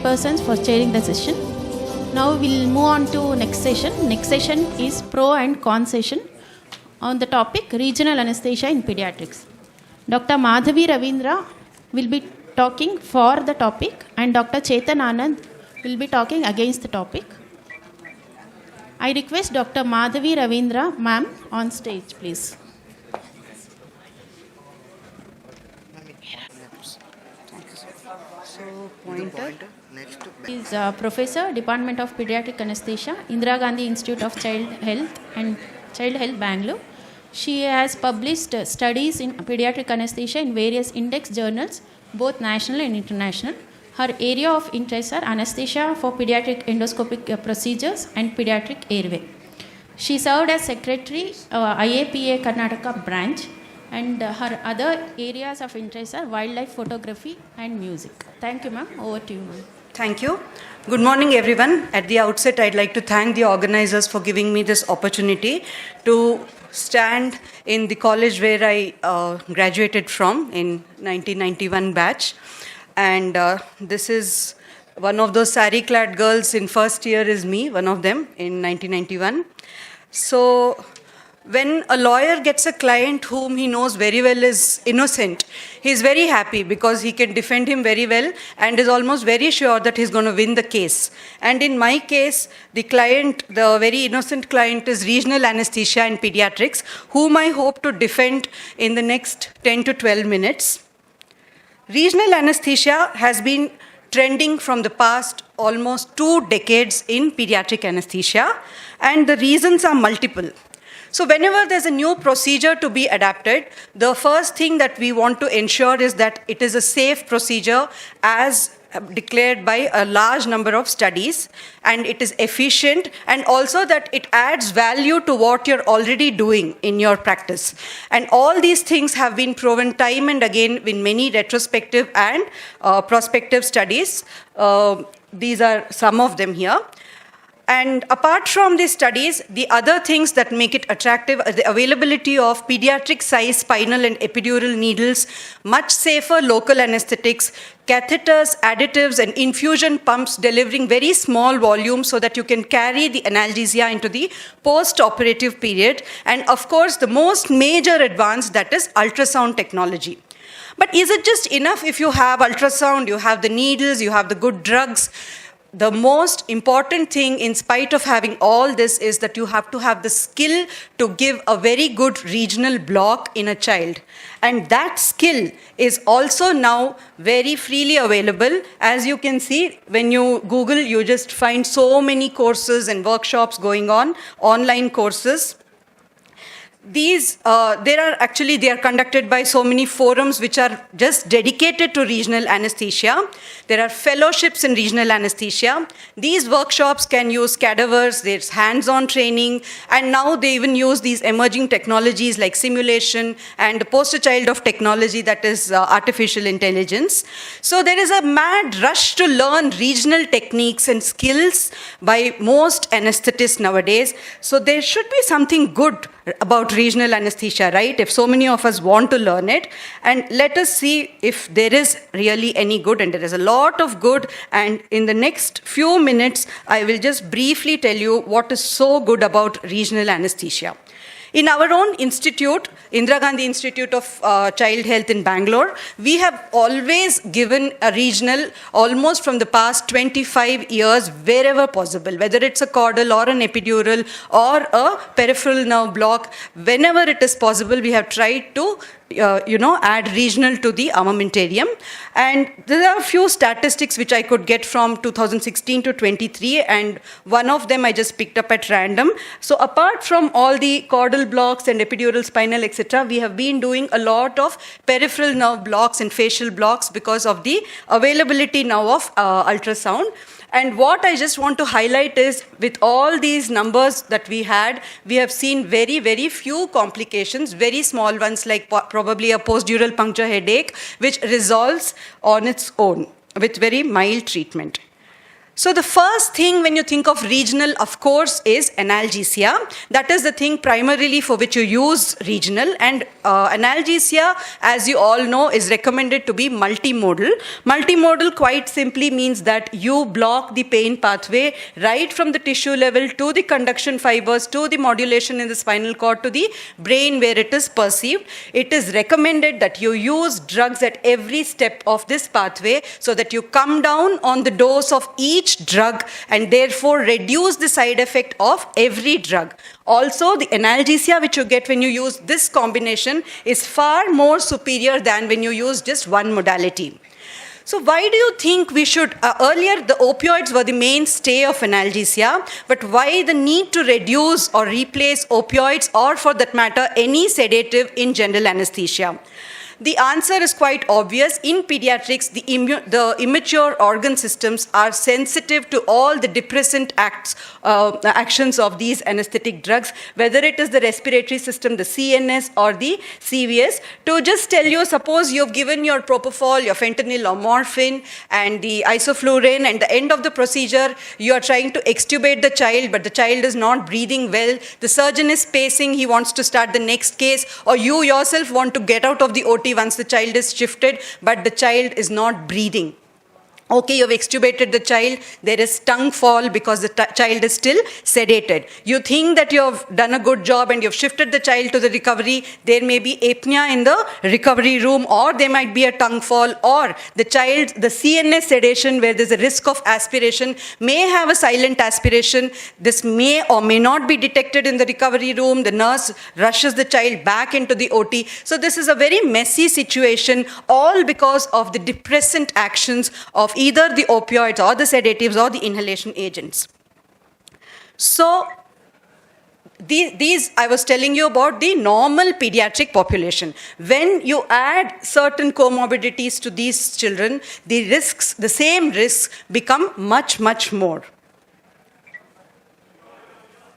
persons for chairing the session. Now we'll move on to next session. Next session is pro and con session on the topic regional anesthesia in pediatrics. Dr. Madhavi Ravindra will be talking for the topic and Dr. Chetan Anand will be talking against the topic. I request Dr. Madhavi Ravindra ma'am on stage, please. He is Professor, Department of Pediatric Anesthesia, Indira Gandhi Institute of Child Health, Bangalore. She has published studies in pediatric anesthesia in various index journals, both national and international. Her area of interest are anesthesia for pediatric endoscopic procedures and pediatric airway. She served as Secretary, IAPA Karnataka branch, and her other areas of interest are wildlife photography and music. Thank you, ma'am. Over to you, ma'am. Thank you. Good morning, everyone. At the outset, I'd like to thank the organizers for giving me this opportunity to stand in the college where I graduated from in 1991 batch. And this is one of those sari-clad girls in first year is me, one of them in 1991. So when a lawyer gets a client whom he knows very well is innocent, he's very happy because he can defend him very well and is almost very sure that he's going to win the case. And in my case, the client, the very innocent client is regional anesthesia and pediatrics, whom I hope to defend in the next 10 to 12 minutes. Regional anesthesia has been trending from the past almost 2 decades in pediatric anesthesia, and the reasons are multiple. So whenever there's a new procedure to be adapted, the first thing that we want to ensure is that it is a safe procedure as declared by a large number of studies, and it is efficient, and also that it adds value to what you're already doing in your practice. And all these things have been proven time and again in many retrospective and prospective studies. These are some of them here. And apart from these studies, the other things that make it attractive are the availability of pediatric size spinal and epidural needles, much safer local anesthetics, catheters, additives, and infusion pumps delivering very small volumes so that you can carry the analgesia into the post-operative period, and of course, the most major advance, that is ultrasound technology. But is it just enough if you have ultrasound, you have the needles, you have the good drugs? The most important thing, in spite of having all this, is that you have to have the skill to give a very good regional block in a child. And that skill is also now very freely available. As you can see, when you Google, you just find so many courses and workshops going on, online courses. These, they are conducted by so many forums which are just dedicated to regional anesthesia. There are fellowships in regional anesthesia. These workshops can use cadavers, there's hands-on training, and now they even use these emerging technologies like simulation and the poster child of technology, that is artificial intelligence. So there is a mad rush to learn regional techniques and skills by most anesthetists nowadays. So there should be something good about regional anesthesia, right? If so many of us want to learn it, and let us see if there is really any good, and there is a lot of good, and in the next few minutes, I will just briefly tell you what is so good about regional anesthesia. In our own institute, Indira Gandhi Institute of Child Health in Bangalore, we have always given a regional almost from the past 25 years wherever possible, whether it's a caudal or an epidural or a peripheral nerve block. Whenever it is possible, we have tried to add regional to the armamentarium. And there are a few statistics which I could get from 2016 to 23, and one of them I just picked up at random. So apart from all the caudal blocks and epidural spinal, etc., we have been doing a lot of peripheral nerve blocks and facial blocks because of the availability now of ultrasound. And what I just want to highlight is, with all these numbers that we had, we have seen very, very few complications, very small ones like probably a postdural puncture headache, which resolves on its own with very mild treatment. So the first thing when you think of regional, of course, is analgesia. That is the thing primarily for which you use regional. And analgesia, as you all know, is recommended to be multimodal. Multimodal quite simply means that you block the pain pathway right from the tissue level to the conduction fibers, to the modulation in the spinal cord, to the brain where it is perceived. It is recommended that you use drugs at every step of this pathway so that you come down on the dose of each drug and therefore reduce the side effect of every drug. Also, the analgesia which you get when you use this combination is far more superior than when you use just one modality. So why do you think we should, earlier the opioids were the mainstay of analgesia, but why the need to reduce or replace opioids or for that matter any sedative in general anesthesia? The answer is quite obvious. In pediatrics, the immature organ systems are sensitive to all the depressant actions of these anesthetic drugs, whether it is the respiratory system, the CNS, or the CVS. To just tell you, suppose you've given your propofol, your fentanyl or morphine, and the isoflurane, and at the end of the procedure, you are trying to extubate the child, but the child is not breathing well. The surgeon is pacing, he wants to start the next case, or you yourself want to get out of the OT once the child is shifted, but the child is not breathing. Okay, you've extubated the child, there is tongue fall because the child is still sedated. You think that you've done a good job and you've shifted the child to the recovery. There may be apnea in the recovery room, or there might be a tongue fall, or the CNS sedation where there's a risk of aspiration may have a silent aspiration. This may or may not be detected in the recovery room. The nurse rushes the child back into the OT. So this is a very messy situation, all because of the depressant actions of either the opioids or the sedatives or the inhalation agents. So these I was telling you about the normal pediatric population. When you add certain comorbidities to these children, the risks, the same risks become much, much more.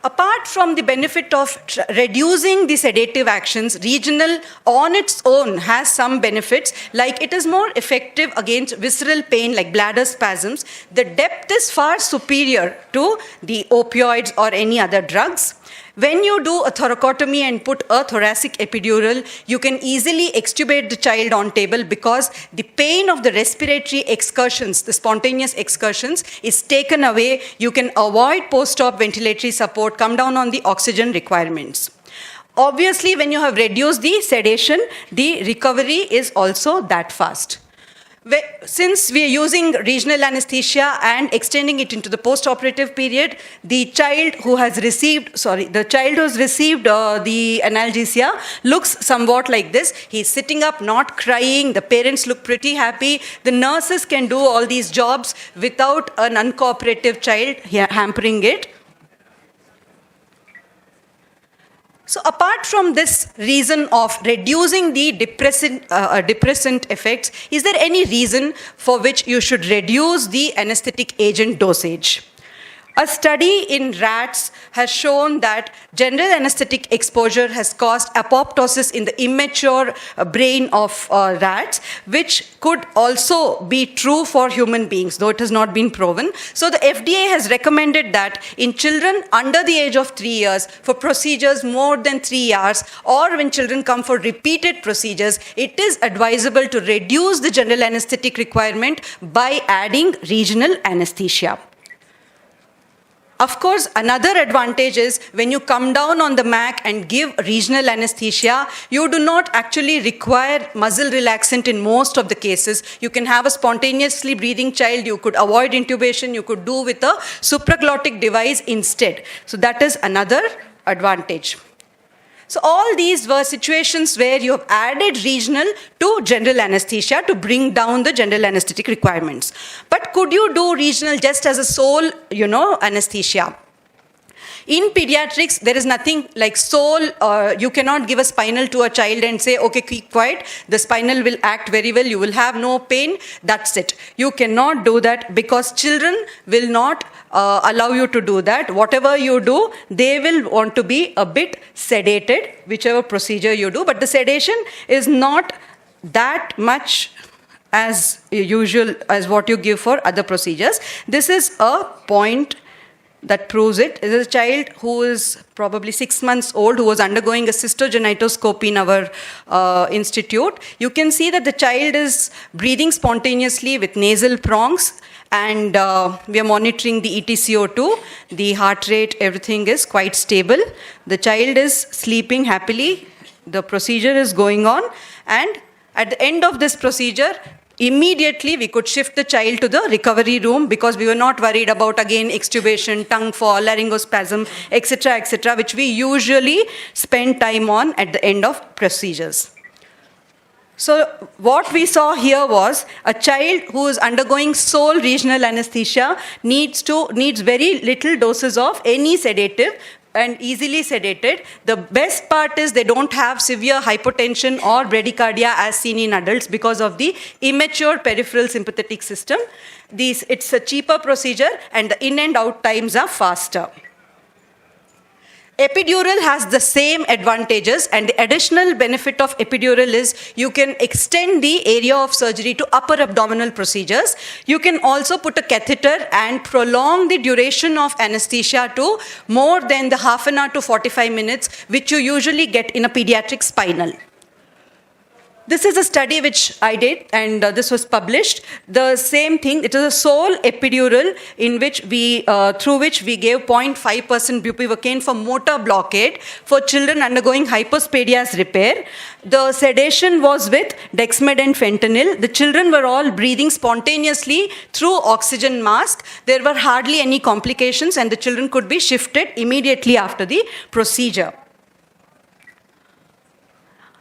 Apart from the benefit of reducing the sedative actions, regional on its own has some benefits, like it is more effective against visceral pain like bladder spasms. The depth is far superior to the opioids or any other drugs. When you do a thoracotomy and put a thoracic epidural, you can easily extubate the child on table because the pain of the respiratory excursions, the spontaneous excursions, is taken away. You can avoid post-op ventilatory support, come down on the oxygen requirements. Obviously, when you have reduced the sedation, the recovery is also that fast. Since we are using regional anesthesia and extending it into the post-operative period, the child who has received, the analgesia looks somewhat like this. He's sitting up, not crying. The parents look pretty happy. The nurses can do all these jobs without an uncooperative child hampering it. So apart from this reason of reducing the depressant effects, is there any reason for which you should reduce the anesthetic agent dosage? A study in rats has shown that general anesthetic exposure has caused apoptosis in the immature brain of rats, which could also be true for human beings, though it has not been proven. So the FDA has recommended that in children under the age of 3 years, for procedures more than 3 hours, or when children come for repeated procedures, it is advisable to reduce the general anesthetic requirement by adding regional anesthesia. Of course, another advantage is when you come down on the MAC and give regional anesthesia, you do not actually require muscle relaxant in most of the cases. You can have a spontaneously breathing child, you could avoid intubation, you could do with a supraglottic device instead. So that is another advantage. So all these were situations where you have added regional to general anesthesia to bring down the general anesthetic requirements. But could you do regional just as a sole, anesthesia? In pediatrics, there is nothing like sole, you cannot give a spinal to a child and say, okay, keep quiet, the spinal will act very well, you will have no pain, that's it. You cannot do that because children will not allow you to do that. Whatever you do, they will want to be a bit sedated, whichever procedure you do, but the sedation is not that much as usual as what you give for other procedures. This is a point that proves it. It is a child who is probably 6 months old who was undergoing a cystogenitoscopy in our institute. You can see that the child is breathing spontaneously with nasal prongs, and we are monitoring the ETCO2, the heart rate, everything is quite stable. The child is sleeping happily. The procedure is going on, and at the end of this procedure, immediately we could shift the child to the recovery room because we were not worried about, again, extubation, tongue fall, laryngospasm, etc., which we usually spend time on at the end of procedures. So what we saw here was a child who is undergoing sole regional anesthesia needs very little doses of any sedative and easily sedated. The best part is they don't have severe hypotension or bradycardia as seen in adults because of the immature peripheral sympathetic system. It's a cheaper procedure and the in and out times are faster. Epidural has the same advantages, and the additional benefit of epidural is you can extend the area of surgery to upper abdominal procedures. You can also put a catheter and prolong the duration of anesthesia to more than the half an hour to 45 minutes, which you usually get in a pediatric spinal. This is a study which I did, and this was published. The same thing, it is a sole epidural in which through which we gave 0.5% bupivacaine for motor blockade for children undergoing hypospadias repair. The sedation was with dexmed and fentanyl. The children were all breathing spontaneously through oxygen mask. There were hardly any complications, and the children could be shifted immediately after the procedure.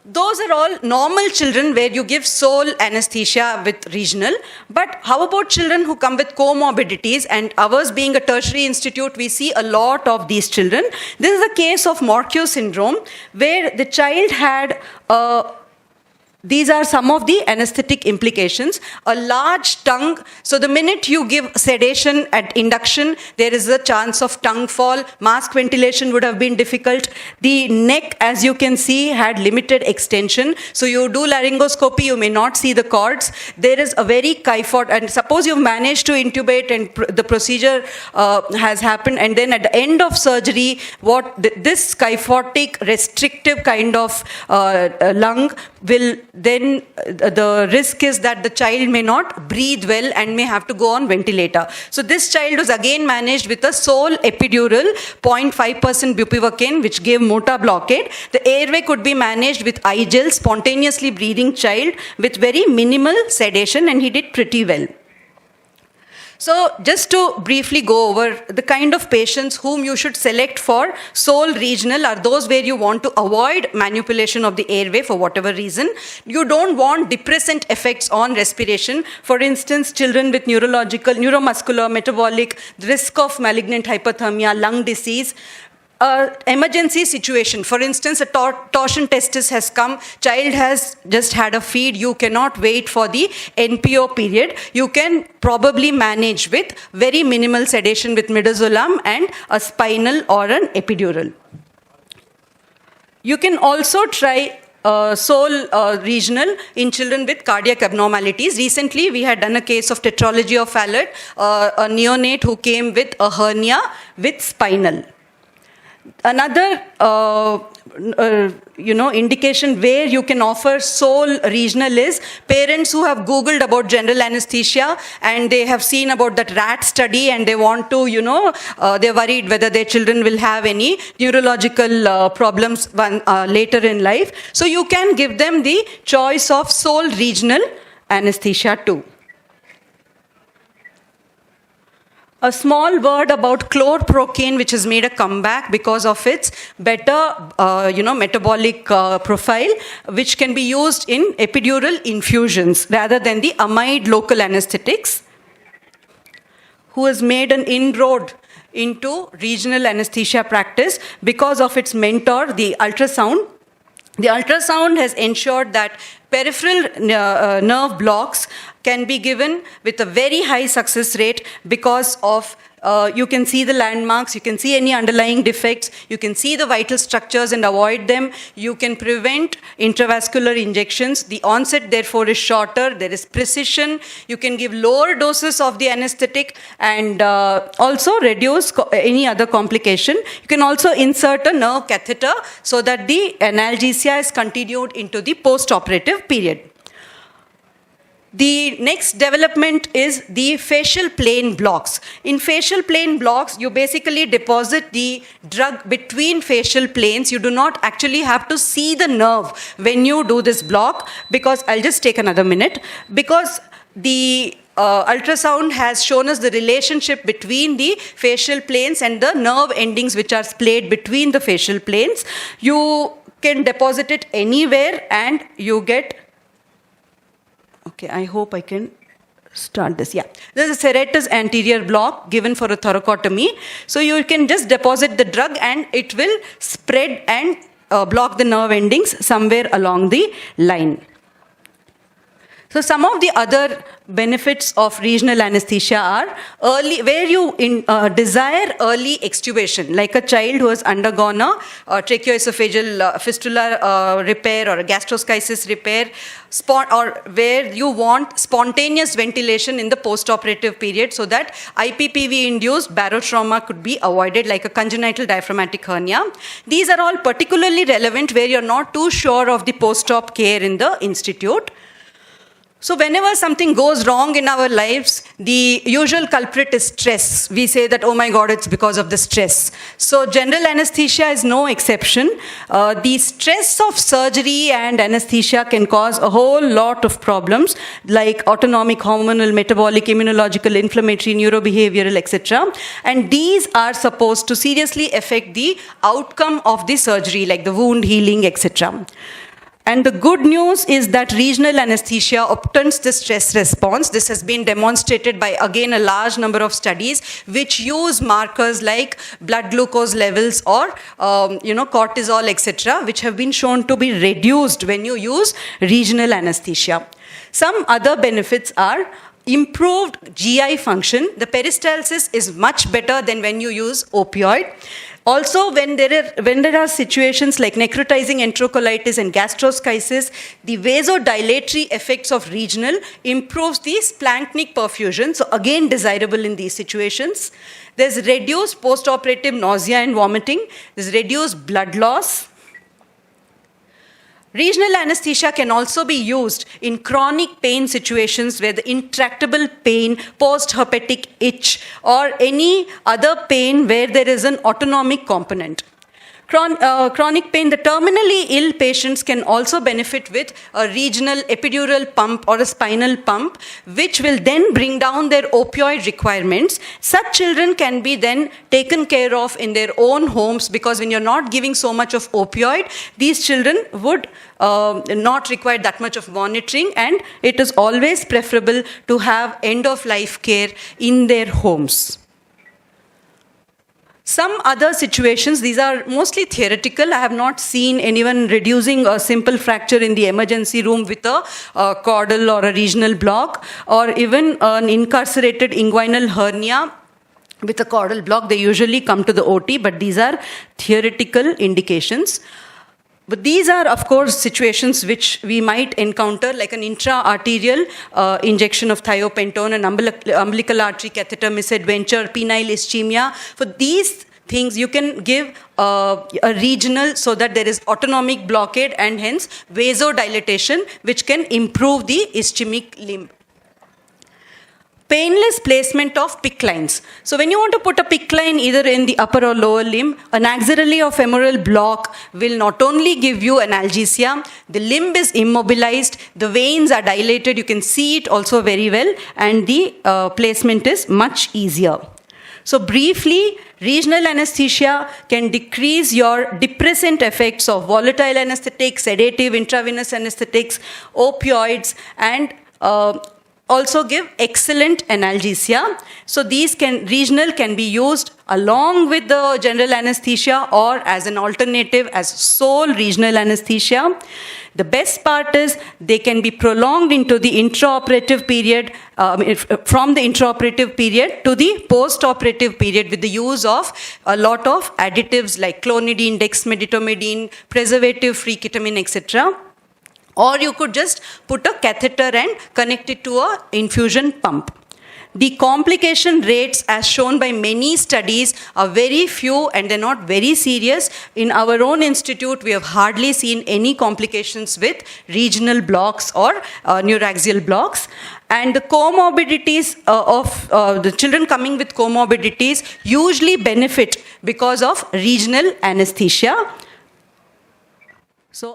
Those are all normal children where you give sole anesthesia with regional. But how about children who come with comorbidities? And ours being a tertiary institute, we see a lot of these children. This is a case of Morquio syndrome where the child had these are some of the anesthetic implications. A large tongue. So the minute you give sedation at induction, there is a chance of tongue fall. Mask ventilation would have been difficult. The neck, as you can see, had limited extension. So you do laryngoscopy, you may not see the cords. There is a very kyphot, and suppose you've managed to intubate and the procedure has happened, and then at the end of surgery, this kyphotic restrictive kind of lung will then the risk is that the child may not breathe well and may have to go on ventilator. So this child was again managed with a sole epidural, 0.5% bupivacaine, which gave motor blockade. The airway could be managed with iGel, spontaneously breathing child with very minimal sedation, and he did pretty well. So just to briefly go over the kind of patients whom you should select for sole regional are those where you want to avoid manipulation of the airway for whatever reason. You don't want depressant effects on respiration. For instance, children with neurological, neuromuscular, metabolic, risk of malignant hyperthermia, lung disease. Emergency situation. For instance, a torsion testis has come, child has just had a feed, you cannot wait for the NPO period. You can probably manage with very minimal sedation with midazolam and a spinal or an epidural. You can also try sole regional in children with cardiac abnormalities. Recently, we had done a case of tetralogy of Fallot, a neonate who came with a hernia with spinal. Another indication where you can offer sole regional is parents who have Googled about general anesthesia and they have seen about that rat study and they want to, they're worried whether their children will have any neurological problems later in life. So you can give them the choice of sole regional anesthesia too. A small word about chlorprocaine, which has made a comeback because of its better, metabolic profile, which can be used in epidural infusions rather than the amide local anesthetics, who has made an inroad into regional anesthesia practice because of its mentor, the ultrasound. The ultrasound has ensured that peripheral nerve blocks can be given with a very high success rate because of You can see the landmarks, you can see any underlying defects, you can see the vital structures and avoid them. You can prevent intravascular injections. The onset, therefore, is shorter. There is precision. You can give lower doses of the anesthetic and also reduce any other complication. You can also insert a nerve catheter so that the analgesia is continued into the post-operative period. The next development is the facial plane blocks. In facial plane blocks, you basically deposit the drug between facial planes. You do not actually have to see the nerve when you do this block, because I'll just take another minute, because the ultrasound has shown us the relationship between the facial planes and the nerve endings which are splayed between the facial planes. You can deposit it anywhere and you get. Okay, I hope I can start this. Yeah, this is a serratus anterior block given for a thoracotomy. So you can just deposit the drug and it will spread and block the nerve endings somewhere along the line. So some of the other benefits of regional anesthesia are where you desire early extubation, like a child who has undergone a tracheoesophageal fistula repair or a gastroschisis repair, or where you want spontaneous ventilation in the post-operative period so that IPPV-induced barotrauma could be avoided, like a congenital diaphragmatic hernia. These are all particularly relevant where you're not too sure of the post-op care in the institute. So whenever something goes wrong in our lives, the usual culprit is stress. We say that, oh my God, it's because of the stress. So general anesthesia is no exception. The stress of surgery and anesthesia can cause a whole lot of problems like autonomic, hormonal, metabolic, immunological, inflammatory, neurobehavioral, etc. And these are supposed to seriously affect the outcome of the surgery, like the wound healing, etc. And the good news is that regional anesthesia obtains the stress response. This has been demonstrated by, again, a large number of studies which use markers like blood glucose levels or cortisol, etc., which have been shown to be reduced when you use regional anesthesia. Some other benefits are improved GI function. The peristalsis is much better than when you use opioid. Also, when there are situations like necrotizing enterocolitis and gastroschisis, the vasodilatory effects of regional improves the splanchnic perfusion, so again desirable in these situations. There's reduced post-operative nausea and vomiting. There's reduced blood loss. Regional anesthesia can also be used in chronic pain situations where the intractable pain, post-herpetic itch, or any other pain where there is an autonomic component. Chronic pain, the terminally ill patients can also benefit with a regional epidural pump or a spinal pump, which will then bring down their opioid requirements. Such children can be then taken care of in their own homes, because when you're not giving so much of opioid, these children would not require that much of monitoring, and it is always preferable to have end-of-life care in their homes. Some other situations, these are mostly theoretical. I have not seen anyone reducing a simple fracture in the emergency room with a caudal or a regional block, or even an incarcerated inguinal hernia with a caudal block. They usually come to the OT, but these are theoretical indications. But these are, of course, situations which we might encounter, like an intra-arterial injection of thiopentone, an umbilical artery catheter misadventure, penile ischemia. For these things, you can give a regional so that there is autonomic blockade and hence vasodilatation, which can improve the ischemic limb. Painless placement of PICC lines. So when you want to put a PICC line either in the upper or lower limb, an axillary or femoral block will not only give you analgesia, the limb is immobilized, the veins are dilated, you can see it also very well, and the placement is much easier. So briefly, regional anesthesia can decrease your depressant effects of volatile anesthetics, sedative intravenous anesthetics, opioids, and also give excellent analgesia. So these regional can be used along with the general anesthesia or as an alternative as sole regional anesthesia. The best part is they can be prolonged into the intraoperative period, from the intraoperative period to the post-operative period with the use of a lot of additives like clonidine, dexmedetomidine, preservative-free ketamine, etc. Or you could just put a catheter and connect it to an infusion pump. The complication rates, as shown by many studies, are very few and they're not very serious. In our own institute, we have hardly seen any complications with regional blocks or neuraxial blocks. And the comorbidities of the children coming with comorbidities usually benefit because of regional anesthesia. So